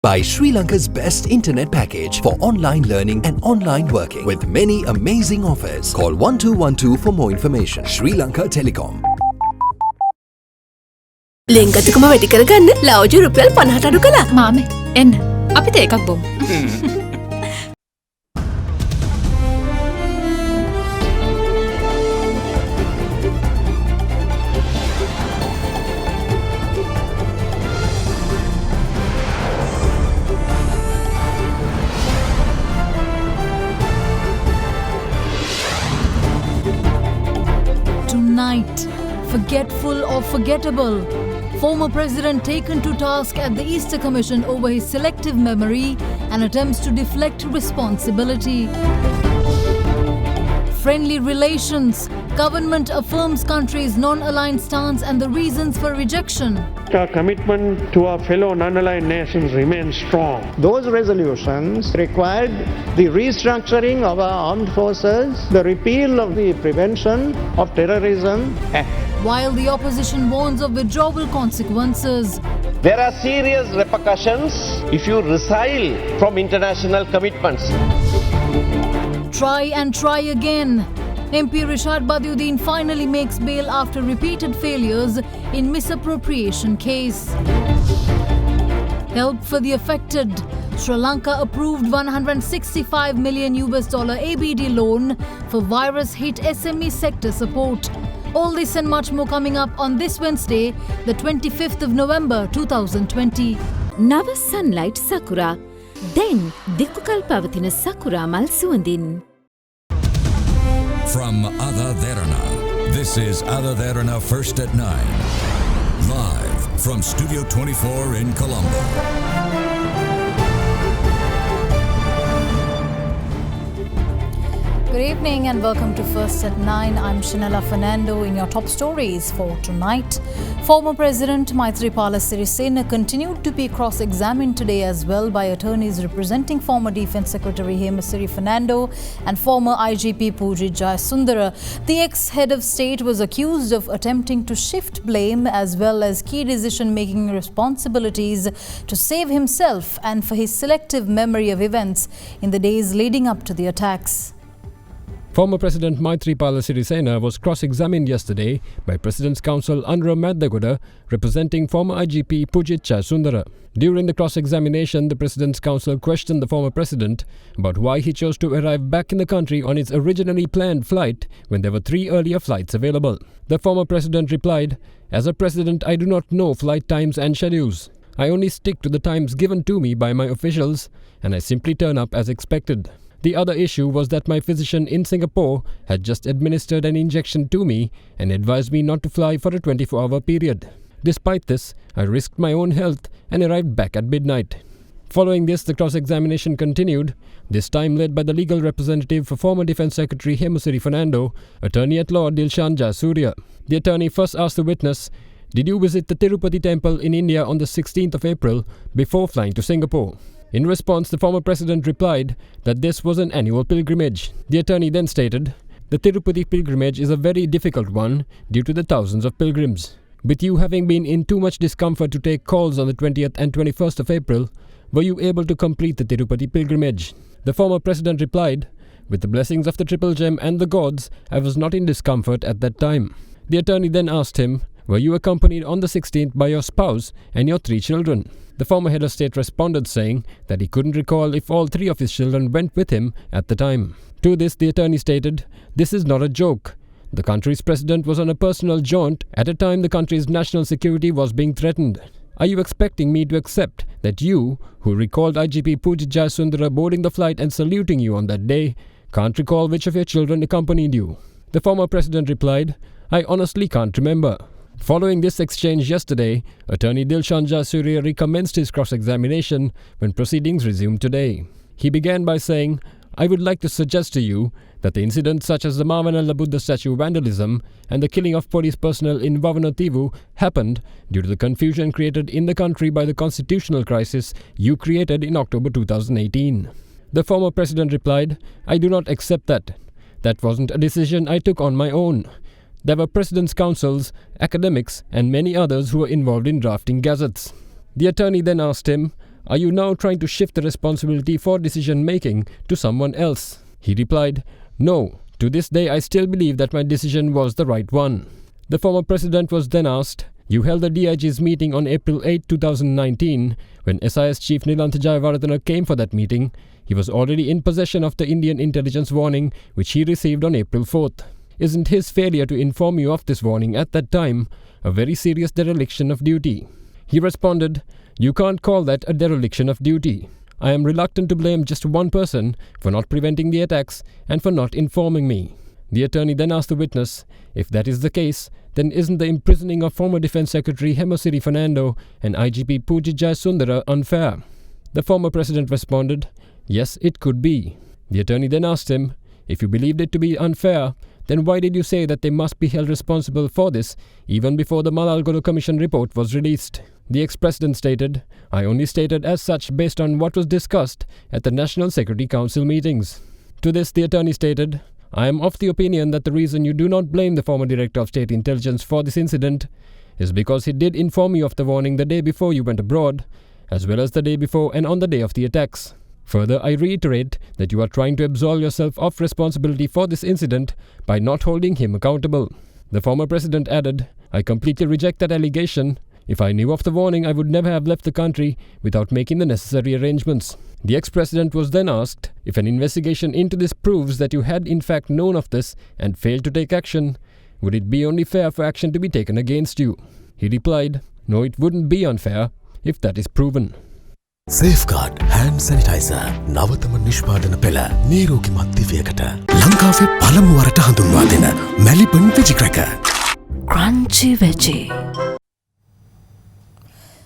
By Sri Lanka's best internet package for online learning and online working with many amazing offers. Call 1212 for more information. Sri Lanka Telecom. Lanka tukama වැඩි කරගන්න ලව්ජු රුපියල් 50ට අඩු කළා. මාමේ එන්න අපිට එකක් බොමු. Tonight, forgetful or forgettable, former president taken to task at the Easter Commission over his selective memory and attempts to deflect responsibility. Friendly relations, government affirms country's non-aligned stance and the reasons for rejection. Our commitment to our fellow non-aligned nations remains strong. Those resolutions required the restructuring of our armed forces, the repeal of the Prevention of Terrorism Act. While the opposition warns of withdrawal consequences. There are serious repercussions if you resile from international commitments. Try and try again. MP Rishad Badiuddin finally makes bail after repeated failures in misappropriation case. Help for the affected. Sri Lanka approved $165 million ABD loan for virus-hit SME sector support. All this and much more coming up on this Wednesday, the 25th of November 2020. නව sunlight sakura. Then දිකුකල් පවතින sakura මල් සුවඳින්. From AdaDerana, this is AdaDerana First at 9. Live from Studio 24 in Colombo. Good evening and welcome to First at 9. I'm Shanella Fernando in your top stories for tonight. Former President Maithripala Sirisena continued to be cross-examined today as well by attorneys representing former Defence Secretary Hemasiri Fernando and former IGP Pujit Jayasundara. The ex-head of state was accused of attempting to shift blame as well as key decision-making responsibilities to save himself and for his selective memory of events in the days leading up to the attacks. Former President Maithripala Sirisena was cross-examined yesterday by President's Counsel Anura Maddagoda, representing former IGP Pujit Jayasundara. During the cross-examination, the President's Counsel questioned the former President about why he chose to arrive back in the country on his originally planned flight when there were 3 earlier flights available. The former President replied, "As a President, I do not know flight times and schedules. I only stick to the times given to me by my officials and I simply turn up as expected." The other issue was that my physician in Singapore had just administered an injection to me and advised me not to fly for a 24-hour period. Despite this, I risked my own health and arrived back at midnight. Following this, the cross-examination continued, this time led by the legal representative for former Defence Secretary Hemasiri Fernando, Attorney-at-Law Dilshan Jayasuriya. The attorney first asked the witness, "Did you visit the Tirupati temple in India on the 16th of April before flying to Singapore?" In response, the former president replied that this was an annual pilgrimage. The attorney then stated, "The Tirupati pilgrimage is a very difficult one due to the thousands of pilgrims. With you having been in too much discomfort to take calls on the 20th and 21st of April, were you able to complete the Tirupati pilgrimage?" The former president replied, "With the blessings of the Triple Gem and the gods, I was not in discomfort at that time." The attorney then asked him, "Were you accompanied on the 16th by your spouse and your 3 children?" The former head of state responded saying that he couldn't recall if all 3 of his children went with him at the time. To this, the attorney stated, "This is not a joke. The country's president was on a personal jaunt at a time the country's national security was being threatened. Are you expecting me to accept that you, who recalled IGP Pujit Jayasundara boarding the flight and saluting you on that day, can't recall which of your children accompanied you?" The former president replied, "I honestly can't remember." Following this exchange yesterday, Attorney Dilshan Jayasuriya recommenced his cross-examination when proceedings resumed today. He began by saying, "I would like to suggest to you that the incidents such as the Mavanala Buddha statue vandalism and the killing of police personnel in Vavanathivu happened due to the confusion created in the country by the constitutional crisis you created in October 2018. The former president replied, "I do not accept that. That wasn't a decision I took on my own. There were president's councils, academics, and many others who were involved in drafting gazettes." The attorney then asked him, Are you now trying to shift the responsibility for decision making to someone else? He replied, "No, to this day I still believe that my decision was the right one." The former president was then asked, "You held the DIG's meeting on April 8, 2019. When SIS Chief Nilantha Jayawardena came for that meeting, he was already in possession of the Indian intelligence warning which he received on April 4th. Isn't his failure to inform you of this warning at that time a very serious dereliction of duty?" He responded, "You can't call that a dereliction of duty. I am reluctant to blame just one person for not preventing the attacks and for not informing me." The attorney then asked the witness, "If that is the case, then isn't the imprisoning of former Defence Secretary Hemosiri Fernando and IGP Pujit Jayasundara unfair?" The former president responded, "Yes, it could be." The attorney then asked him, "If you believed it to be unfair, then why did you say that they must be held responsible for this even before the Malalguru Commission report was released?" The ex-president stated, "I only stated as such based on what was discussed at the National Security Council meetings." To this, the attorney stated, "I am of the opinion that the reason you do not blame the former Director of State Intelligence for this incident is because he did inform you of the warning the day before you went abroad, as well as the day before and on the day of the attacks. Further, I reiterate that you are trying to absolve yourself of responsibility for this incident by not holding him accountable." The former president added, "I completely reject that allegation. If I knew of the warning, I would never have left the country without making the necessary arrangements." The ex-president was then asked, "If an investigation into this proves that you had in fact known of this and failed to take action, would it be only fair for action to be taken against you?" He replied, "No, it wouldn't be unfair if that is proven." Safeguard hand sanitizer නවතම නිෂ්පාදන පෙළ නීරෝගිමත් දිවියකට ලංකාවේ පළමු වරට හඳුන්වා දෙන Maliban වෙජි cracker Crunchy veggie.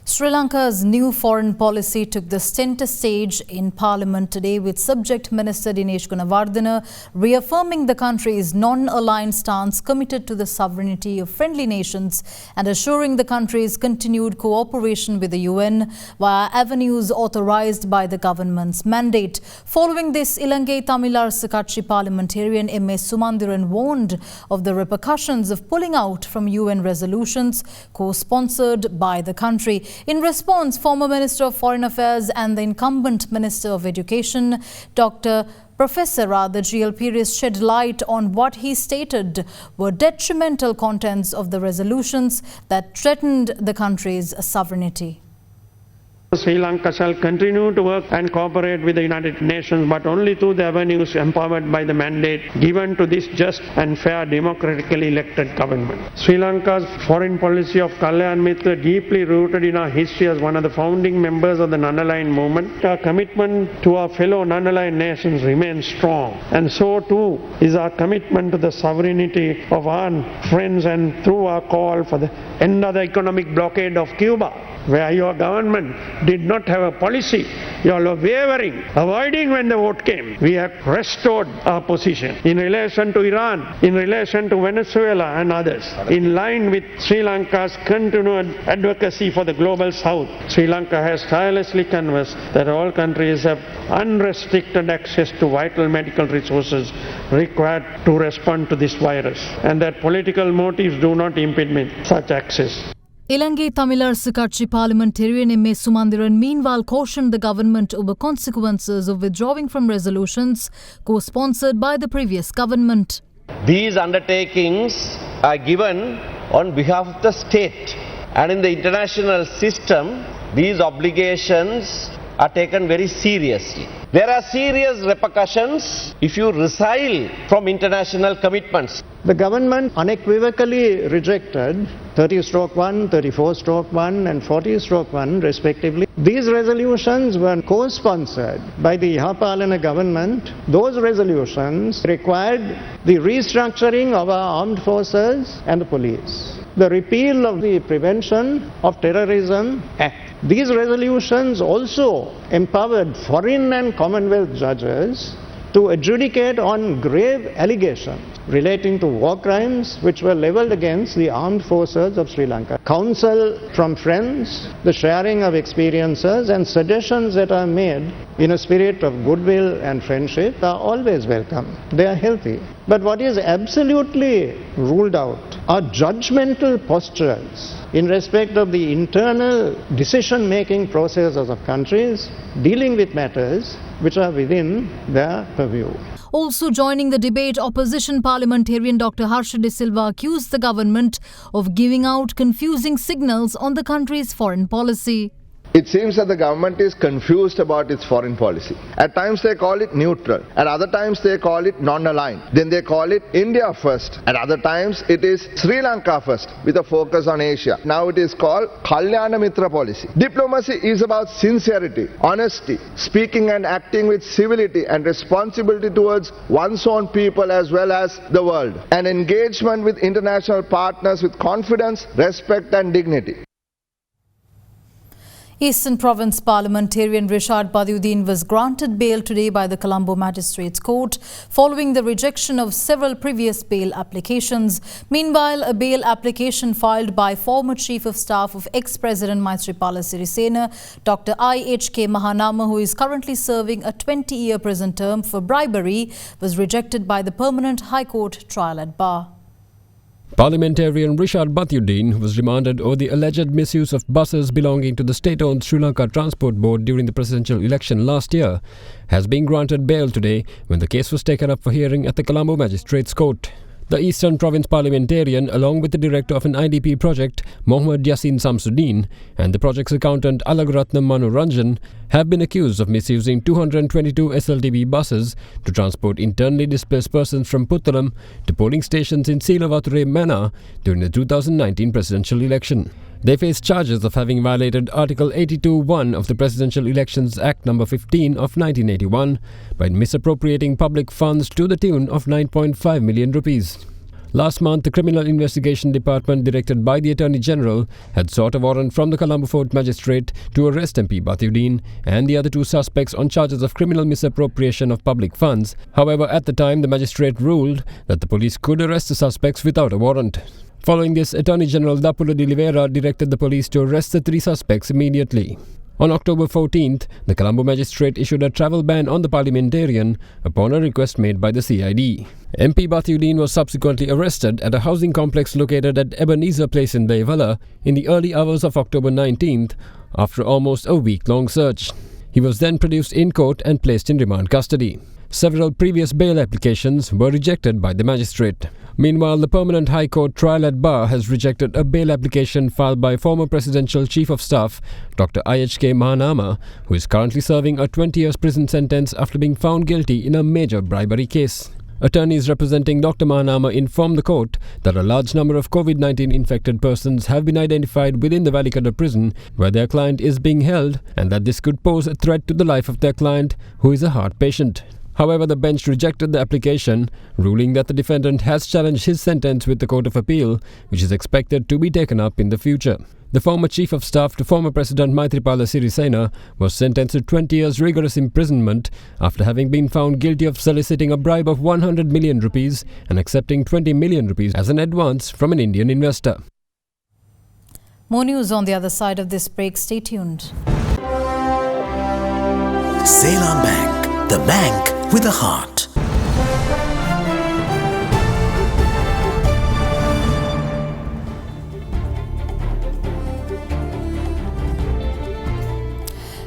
Sri Lanka's new foreign policy took the centre stage in Parliament today, with Subject Minister Dinesh Gunawardena reaffirming the country's non-aligned stance committed to the sovereignty of friendly nations and assuring the country's continued cooperation with the UN via avenues authorised by the government's mandate. Following this, Ilangai Tamilarsa Katchi parliamentarian M.A. Sumandiran warned of the repercussions of pulling out from UN resolutions co-sponsored by the country. In response, former Minister of Foreign Affairs and the incumbent Minister of Education, Dr. Professor Radha G.L. Pires, shed light on what he stated were detrimental contents of the resolutions that threatened the country's sovereignty. Sri Lanka shall continue to work and cooperate with the United Nations, but only through the avenues empowered by the mandate given to this just and fair democratically elected government. Sri Lanka's foreign policy of Kalyan Mitra, deeply rooted in our history as one of the founding members of the non-aligned movement, our commitment to our fellow non-aligned nations remains strong, and so too is our commitment to the sovereignty of our friends, and through our call for the end of the economic blockade of Cuba, where your government did not have a policy. You all were wavering, avoiding when the vote came. We have restored our position in relation to Iran, in relation to Venezuela and others, in line with Sri Lanka's continued advocacy for the global south. Sri Lanka has tirelessly canvassed that all countries have unrestricted access to vital medical resources required to respond to this virus, and that political motives do not impede such access. Ilangai Tamilarsa Katchi parliamentarian M.A. Sumandiran meanwhile cautioned the government over consequences of withdrawing from resolutions co-sponsored by the previous government. These undertakings are given on behalf of the state, and in the international system, these obligations are taken very seriously. There are serious repercussions if you resile from international commitments. The government unequivocally rejected 30/1, 34/1 and 40/1 respectively. These resolutions were co-sponsored by the Yapalana government. Those resolutions required the restructuring of our armed forces and the police, the repeal of the Prevention of Terrorism Act. These resolutions also empowered foreign and Commonwealth judges to adjudicate on grave allegations relating to war crimes which were leveled against the armed forces of Sri Lanka. Counsel from friends, the sharing of experiences and suggestions that are made in a spirit of goodwill and friendship are always welcome. They are healthy. But what is absolutely ruled out are judgmental postures in respect of the internal decision-making processes of countries dealing with matters which are within their purview. Also joining the debate, opposition parliamentarian Dr. Harsha De Silva accused the government of giving out confusing signals on the country's foreign policy. It seems that the government is confused about its foreign policy. At times they call it neutral, at other times they call it non-aligned. Then they call it India first, at other times it is Sri Lanka first with a focus on Asia. Now it is called Kalyana Mitra policy. Diplomacy is about sincerity, honesty, speaking and acting with civility and responsibility towards one's own people as well as the world. An engagement with international partners with confidence, respect and dignity. Eastern Province Parliamentarian Rishad Padiuddin was granted bail today by the Colombo Magistrates Court following the rejection of several previous bail applications. Meanwhile, a bail application filed by former Chief of Staff of ex-President Maithripala Sirisena, Dr. IHK Mahanama, who is currently serving a 20-year prison term for bribery, was rejected by the Permanent High Court trial at bar. Parliamentarian Rishad Padiuddin was remanded over the alleged misuse of buses belonging to the state-owned Sri Lanka Transport Board during the presidential election last year, has been granted bail today when the case was taken up for hearing at the Colombo Magistrates Court. The Eastern Province parliamentarian, along with the director of an IDP project, Mohammad Yassin Samsuddin, and the project's accountant Alagaratnam Manoranjan, have been accused of misusing 222 SLTB buses to transport internally displaced persons from Puttalam to polling stations in Seelavature Mana during the 2019 presidential election. They face charges of having violated Article 82(1) of the Presidential Elections Act No. 15 of 1981 by misappropriating public funds to the tune of 9.5 million rupees. Last month, the Criminal Investigation Department, directed by the Attorney General, had sought a warrant from the Colombo Fort Magistrate to arrest MP Padiuddin and the other two suspects on charges of criminal misappropriation of public funds. However, at the time, the magistrate ruled that the police could arrest the suspects without a warrant. Following this, Attorney General Dapula de Oliveira directed the police to arrest the three suspects immediately. On October 14th, the Colombo Magistrate issued a travel ban on the parliamentarian upon a request made by the CID. MP Padiuddin was subsequently arrested at a housing complex located at Ebenezer Place in Bayvala in the early hours of October 19th after almost a week-long search. He was then produced in court and placed in remand custody. Several previous bail applications were rejected by the magistrate. Meanwhile, the Permanent High Court trial at bar has rejected a bail application filed by former Presidential Chief of Staff Dr. IHK Mahanama, who is currently serving a 20-year prison sentence after being found guilty in a major bribery case. Attorneys representing Dr. Mahanama informed the court that a large number of COVID-19 infected persons have been identified within the Valikada prison where their client is being held, and that this could pose a threat to the life of their client, who is a heart patient. However, the bench rejected the application, ruling that the defendant has challenged his sentence with the Court of Appeal, which is expected to be taken up in the future. The former Chief of Staff to former President Maithripala Sirisena was sentenced to 20 years rigorous imprisonment after having been found guilty of soliciting a bribe of 100 million rupees and accepting 20 million rupees as an advance from an Indian investor. More news on the other side of this break. Stay tuned. Ceylon Bank, the bank with a heart.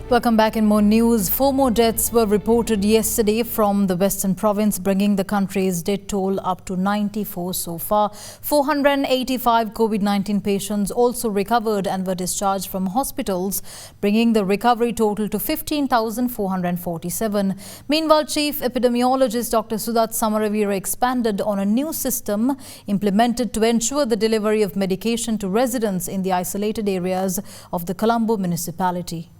Welcome back. In more news, 4 more deaths were reported yesterday from the Western Province, bringing the country's death toll up to 94 so far. 485 COVID-19 patients also recovered and were discharged from hospitals, bringing the recovery total to 15,447. Meanwhile, Chief Epidemiologist Dr. Sudat Samaravira expanded on a new system implemented to ensure the delivery of medication to residents in the isolated areas of the Colombo municipality.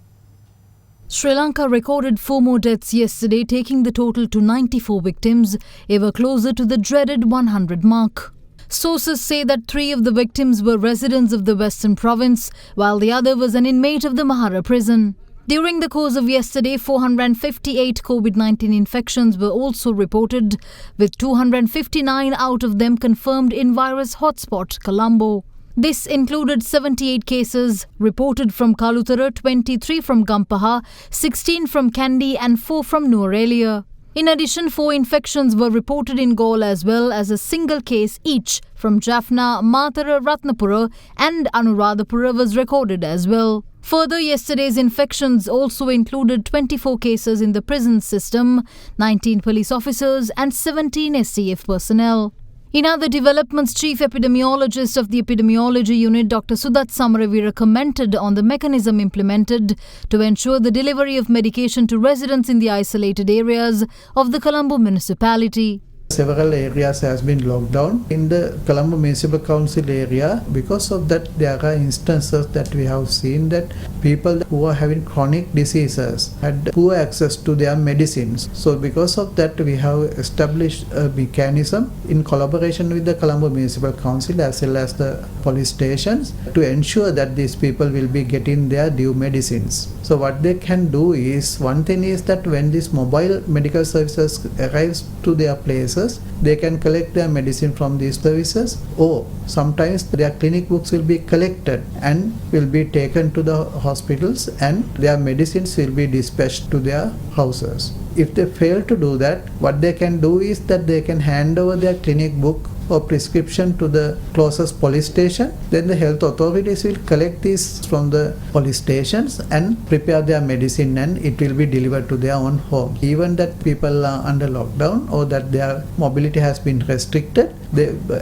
Sri Lanka recorded 4 more deaths yesterday, taking the total to 94 victims, ever closer to the dreaded 100 mark. Sources say that 3 of the victims were residents of the Western Province, while the other was an inmate of the Mahara prison. During the course of yesterday, 458 COVID-19 infections were also reported, with 259 out of them confirmed in virus hotspot Colombo. This included 78 cases reported from Kalutara, 23 from Gampaha, 16 from Kandy and 4 from Nuwara. In addition, 4 infections were reported in Galle as well as a single case each from Jaffna, Matara, Ratnapura and Anuradhapura was recorded as well. Further, yesterday's infections also included 24 cases in the prison system, 19 police officers and 17 SCF personnel. In other developments, Chief Epidemiologist of the Epidemiology Unit, Dr. Sudat Samaravira, commented on the mechanism implemented to ensure the delivery of medication to residents in the isolated areas of the Colombo municipality. Several areas has been locked down in the Colombo Municipal Council area. Because of that, there are instances that we have seen that people who are having chronic diseases had poor access to their medicines. So because of that, we have established a mechanism in collaboration with the Colombo Municipal Council as well as the police stations to ensure that these people will be getting their due medicines. So what they can do is, one thing is that when this mobile medical services arrives to their places, they can collect their medicine from these services, or sometimes their clinic books will be collected and will be taken to the hospitals and their medicines will be dispatched to their houses. If they fail to do that, what they can do is that they can hand over their clinic book or prescription to the closest police station. Then the health authorities will collect these from the police stations and prepare their medicine, and it will be delivered to their own home. Even that people are under lockdown or that their mobility has been restricted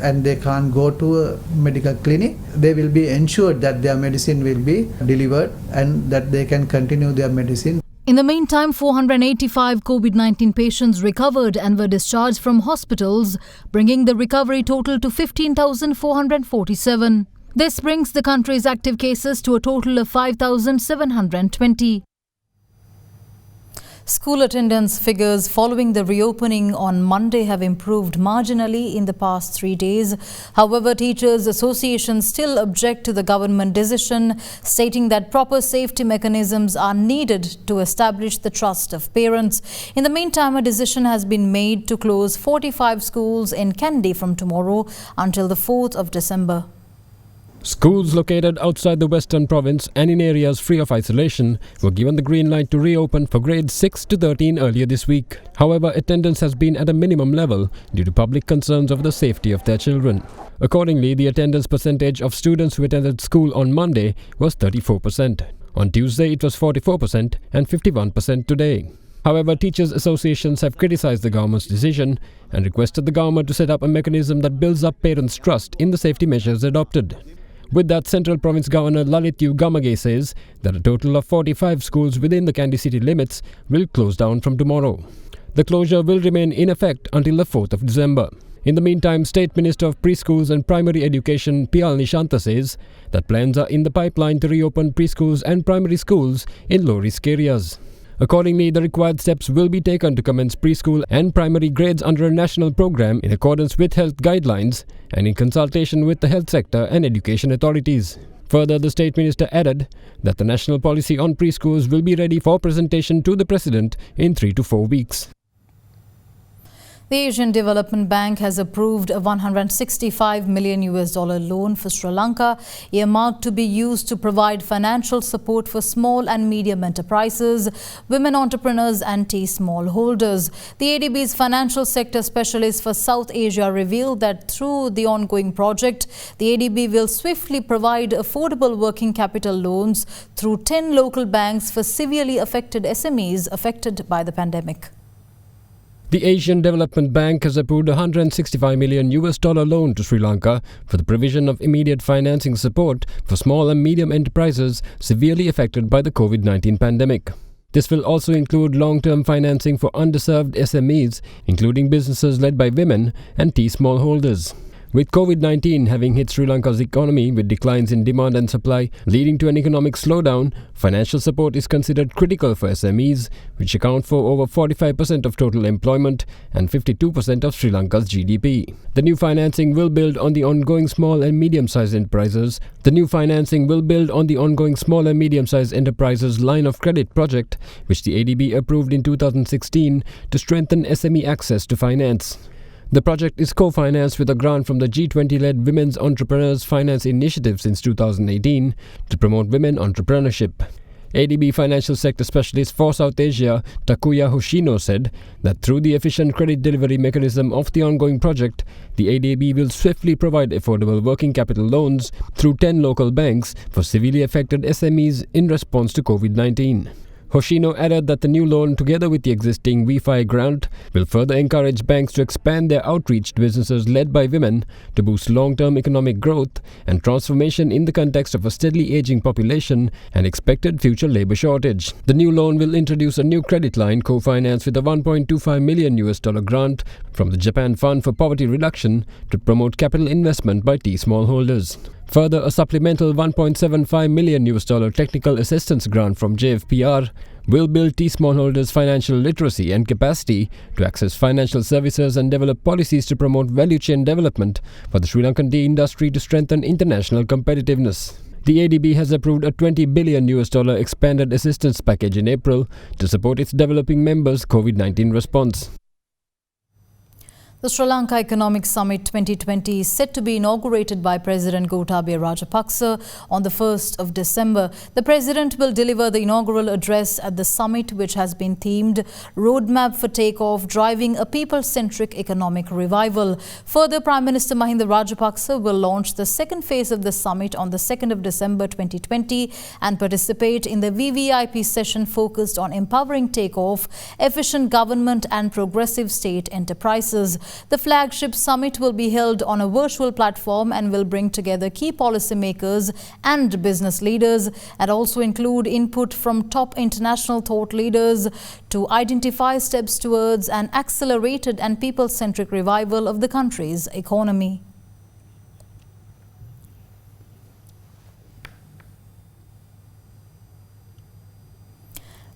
and they can't go to a medical clinic, they will be ensured that their medicine will be delivered and that they can continue their medicine. In the meantime, 485 COVID-19 patients recovered and were discharged from hospitals, bringing the recovery total to 15,447. This brings the country's active cases to a total of 5,720. School attendance figures following the reopening on Monday have improved marginally in the past 3 days. However, teachers' associations still object to the government decision, stating that proper safety mechanisms are needed to establish the trust of parents. In the meantime, a decision has been made to close 45 schools in Kandy from tomorrow until the 4th of December. Schools located outside the Western Province and in areas free of isolation were given the green light to reopen for grades 6 to 13 earlier this week. However, attendance has been at a minimum level due to public concerns of the safety of their children. Accordingly, the attendance percentage of students who attended school on Monday was 34%. On Tuesday, it was 44% and 51% today. However, teachers' associations have criticized the government's decision and requested the government to set up a mechanism that builds up parents' trust in the safety measures adopted. With that, Central Province Governor Lalit U. Gamage says that a total of 45 schools within the Kandy city limits will close down from tomorrow. The closure will remain in effect until the 4th of December. In the meantime, State Minister of Preschools and Primary Education P.L. Nishanta says that plans are in the pipeline to reopen preschools and primary schools in low-risk areas. Accordingly, the required steps will be taken to commence preschool and primary grades under a national program in accordance with health guidelines and in consultation with the health sector and education authorities. Further, the State Minister added that the national policy on preschools will be ready for presentation to the President in 3 to 4 weeks. The Asian Development Bank has approved a $165 million loan for Sri Lanka, earmarked to be used to provide financial support for small and medium enterprises, women entrepreneurs and tea smallholders. The ADB's financial sector specialist for South Asia revealed that through the ongoing project, the ADB will swiftly provide affordable working capital loans through 10 local banks for severely affected SMEs affected by the pandemic. The Asian Development Bank has approved a $165 million loan to Sri Lanka for the provision of immediate financing support for small and medium enterprises severely affected by the COVID-19 pandemic. This will also include long-term financing for underserved SMEs, including businesses led by women and tea smallholders. With COVID-19 having hit Sri Lanka's economy with declines in demand and supply leading to an economic slowdown, financial support is considered critical for SMEs, which account for over 45% of total employment and 52% of Sri Lanka's GDP. The new financing will build on the ongoing small and medium-sized enterprises. The new financing will build on the ongoing small and medium-sized enterprises line of credit project, which the ADB approved in 2016 to strengthen SME access to finance. The project is co-financed with a grant from the G20-led Women's Entrepreneurs Finance Initiative since 2018 to promote women entrepreneurship. ADB Financial Sector Specialist for South Asia, Takuya Hoshino, said that through the efficient credit delivery mechanism of the ongoing project, the ADB will swiftly provide affordable working capital loans through 10 local banks for severely affected SMEs in response to COVID-19. Hoshino added that the new loan, together with the existing WIFI grant, will further encourage banks to expand their outreach to businesses led by women to boost long-term economic growth and transformation in the context of a steadily aging population and expected future labor shortage. The new loan will introduce a new credit line co-financed with a $1.25 million grant from the Japan Fund for Poverty Reduction to promote capital investment by tea smallholders. Further, a supplemental $1.75 million technical assistance grant from JFPR will build tea smallholders' financial literacy and capacity to access financial services and develop policies to promote value chain development for the Sri Lankan tea industry to strengthen international competitiveness. The ADB has approved a $20 billion expanded assistance package in April to support its developing members' COVID-19 response. The Sri Lanka Economic Summit 2020 is set to be inaugurated by President Gotabaya Rajapaksa on the 1st of December. The President will deliver the inaugural address at the summit, which has been themed Roadmap for Takeoff, Driving a People-Centric Economic Revival. Further, Prime Minister Mahinda Rajapaksa will launch the second phase of the summit on the 2nd of December 2020 and participate in the VVIP session focused on empowering takeoff, efficient government and progressive state enterprises. The flagship summit will be held on a virtual platform and will bring together key policymakers and business leaders and also include input from top international thought leaders to identify steps towards an accelerated and people-centric revival of the country's economy.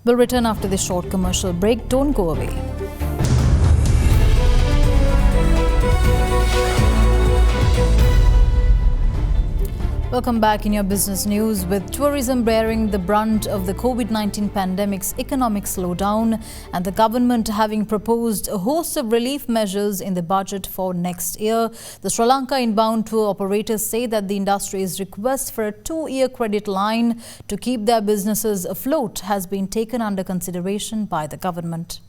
We'll return after this short commercial break. Don't go away. Welcome back in your business news. With tourism bearing the brunt of the COVID-19 pandemic's economic slowdown and the government having proposed a host of relief measures in the budget for next year, the Sri Lanka inbound tour operators say that the industry's request for a 2-year credit line to keep their businesses afloat has been taken under consideration by the government.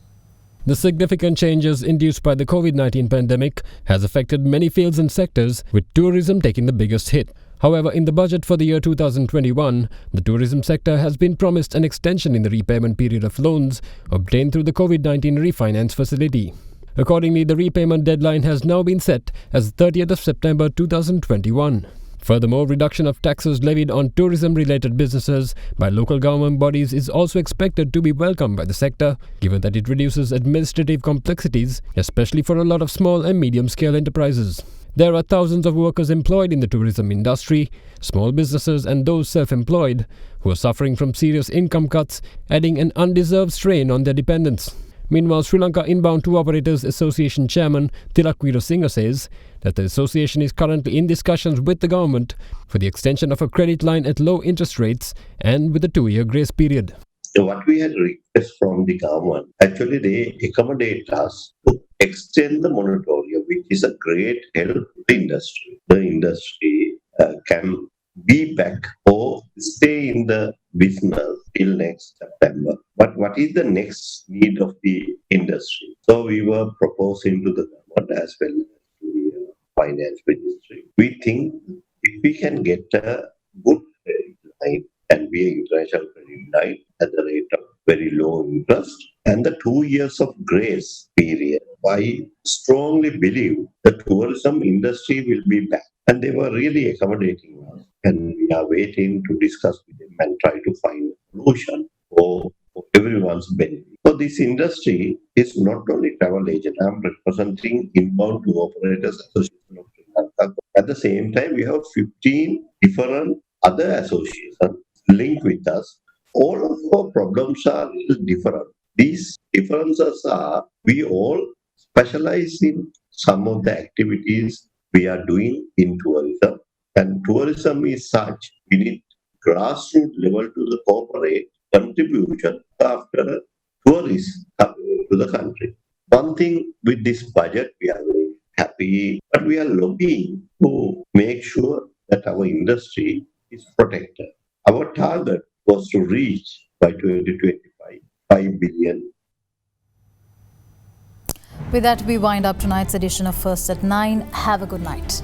The significant changes induced by the COVID-19 pandemic has affected many fields and sectors, with tourism taking the biggest hit. However, in the budget for the year 2021, the tourism sector has been promised an extension in the repayment period of loans obtained through the COVID-19 refinance facility. Accordingly, the repayment deadline has now been set as 30th of September 2021. Furthermore, reduction of taxes levied on tourism-related businesses by local government bodies is also expected to be welcomed by the sector, given that it reduces administrative complexities, especially for a lot of small and medium-scale enterprises. There are thousands of workers employed in the tourism industry, small businesses and those self-employed, who are suffering from serious income cuts, adding an undeserved strain on their dependents. Meanwhile, Sri Lanka Inbound Tour Operators Association Chairman Tilak Weerasinghe says that the association is currently in discussions with the government for the extension of a credit line at low interest rates and with a 2-year grace period. So what we had request from the government, actually they accommodate us to extend the moratorium, which is a great help to the industry. The industry can be back or stay in the business till next September. But what is the next need of the industry? So we were proposing to the government as well as to the finance ministry. We think if we can get a good credit line and be an international credit line at the rate of very low interest and the 2 years of grace period, I strongly believe the tourism industry will be back. And they were really accommodating us. And we are waiting to discuss with them and try to find a solution for everyone's benefit. So this industry is not only travel agent. I'm representing Inbound Tour Operators Association of Sri Lanka. At the same time, we have 15 different other associations linked with us. All of our problems are a little different. These differences are, we all specialize in some of the activities we are doing in tourism. And tourism is such, we need grassroots level to the corporate contribution after tourists coming into the country. One thing with this budget, we are very happy, but we are lobbying to make sure that our industry is protected. Our target was to reach by 2025 5 billion. With that, we wind up tonight's edition of First at 9. Have a good night.